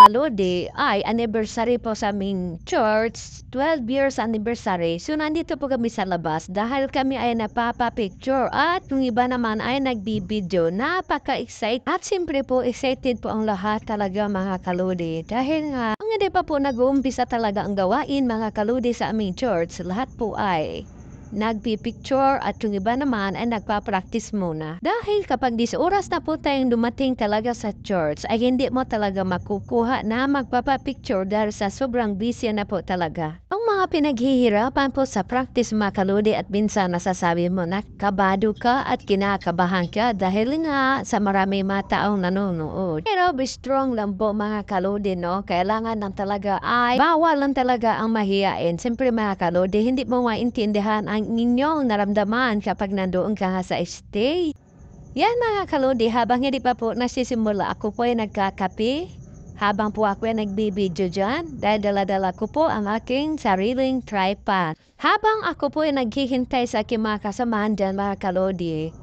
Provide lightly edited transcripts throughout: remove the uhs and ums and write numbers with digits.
Lodi ay anniversary po sa aming church, 12 years anniversary. So nandito po kami sa labas dahil kami ay napapa-picture at yung iba naman ay nagbibideo. Napaka-excited at siyempre po excited po ang lahat talaga mga kalodi. Dahil nga, ang hindi pa po nag-uumpisa talaga ang gawain mga kalodi sa aming church, lahat po ay nagpipicture at yung iba naman ay nagpa-practice muna. Dahil kapag 10 oras na po tayong dumating talaga sa church ay hindi mo talaga makukuha na magpapa-picture dahil sa sobrang busy na po talaga. Ang mga pinaghihirapan po sa practice mga kaludi at minsan nasasabi mo na kabado ka at kinakabahan ka dahil nga sa marami mga taong nanonood. Pero be strong lang po mga kaludi, no? Kailangan lang talaga ay bawal lang talaga ang mahiyain. Siyempre mga kaludi, hindi mo maintindihan ang inyong naramdaman kapag nandoon ka sa stage. Yan mga kalodi, habang hindi pa po nasisimula, ako po ay nagkakape. Habang po ako ay nagbibideo dyan, dahil dala-dala ko po ang aking sariling tripod. Habang ako po ay naghihintay sa aking mga kasamahan dyan mga kalodi,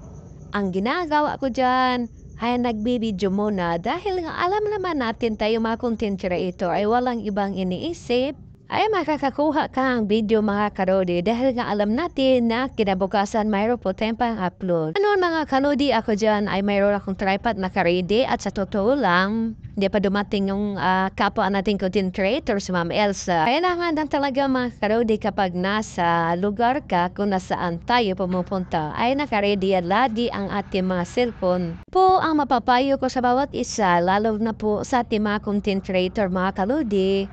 ang ginagawa ko dyan ay nagbibideo muna dahil nga alam naman natin tayo mga content creator ay walang ibang iniisip ay makakakuha kang video mga karodi dahil nga alam natin na kinabukasan mayroon po tayong pang-upload. Ano mga kalodi, ako dyan ay mayroon akong tripod na karedy at sa totoo lang, hindi pa dumating yung kapwa nating content creator si Ma'am Elsa. Kailangan lang talaga mga karodi kapag nasa lugar ka kung nasaan tayo pumupunta ay nakaredy lagi ang ating mga cellphone. Po ang mapapayo ko sa bawat isa, lalo na po sa ating mga content creator mga kalodi,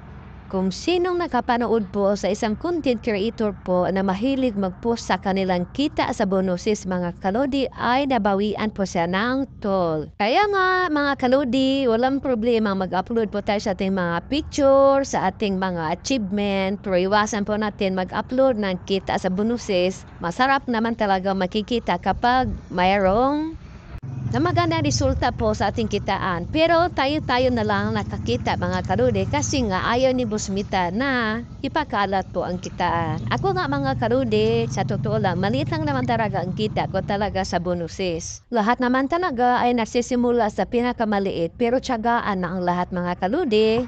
kung sinong nakapanood po sa isang content creator po na mahilig mag-post sa kanilang kita sa bonuses mga kalodi ay nabawian po siya ng toll. Kaya nga mga kalodi, walang problema mag-upload po tayo sa ating mga picture, sa ating mga achievement, pero iwasan po natin mag-upload ng kita sa bonuses. Masarap naman talaga makikita kapag mayroong na magandang resulta po sa ating kitaan. Pero tayo-tayo na lang nakakita mga karude kasi nga ayaw ni Boss Mita na ipakalat po ang kitaan. Ako nga mga karude, sa totoo lang, maliit lang naman talaga ang kita ko talaga sa bonuses. Lahat naman talaga ay nagsisimula sa pinakamaliit pero tiyagaan na ang lahat mga karude.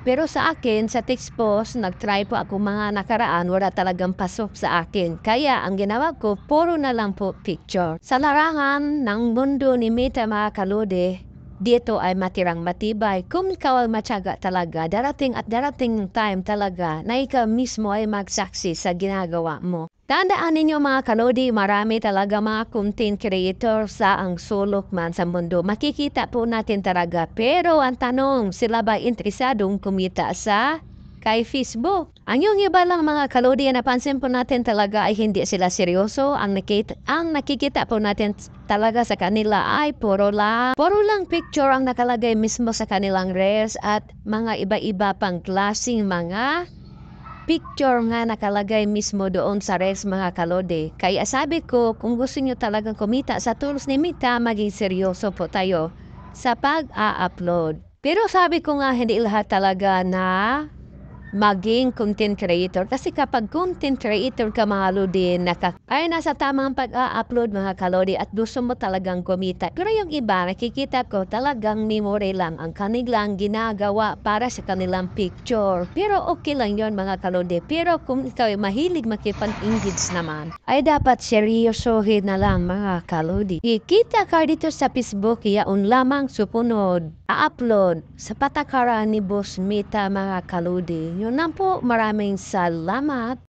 Pero sa akin, sa text post, nag-try po ako mga nakaraan, wala talagang pasok sa akin. Kaya ang ginawa ko, puro na lang po picture. Sa larangan ng mundo ni Mita mga kalode, dito ay matirang matibay. Kung ikaw ay matyaga talaga, darating at darating ng time talaga na ikaw mismo ay magsaksi sa ginagawa mo. Tandaan ninyo mga kalodi, marami talaga mga content creator sa ang sulok man sa mundo. Makikita po natin talaga. Pero ang tanong, sila ba interesadong kumita sa kay Facebook? Ang yung iba lang mga kalodi, napansin po natin talaga ay hindi sila seryoso. Ang nakikita po natin talaga sa kanila ay puro lang picture ang nakalagay mismo sa kanilang reels at mga iba-iba pang klaseng mga picture nga nakalagay mismo doon sa reels mga kalode. Kaya sabi ko, kung gusto nyo talagang kumita sa tools ni Mita, maging seryoso po tayo sa pag-a-upload. Pero sabi ko nga, hindi lahat talaga na maging content creator. Kasi kapag content creator ka mga lodi, ay nasa tamang pag-a-upload mga kalodi at gusto mo talagang kumita. Pero yung iba, nakikita ko talagang memory lang ang kanilang ginagawa para sa kanilang picture. Pero okay lang yon mga kalodi. Pero kung ikaw ay mahilig makipag-engage naman, ay dapat seryosohin na lang mga kalodi. Ikita ka dito sa Facebook, yaon lamang supunod. A-upload sa patakaran ni Boss Mita mga kalodi. Yun lang po, maraming salamat.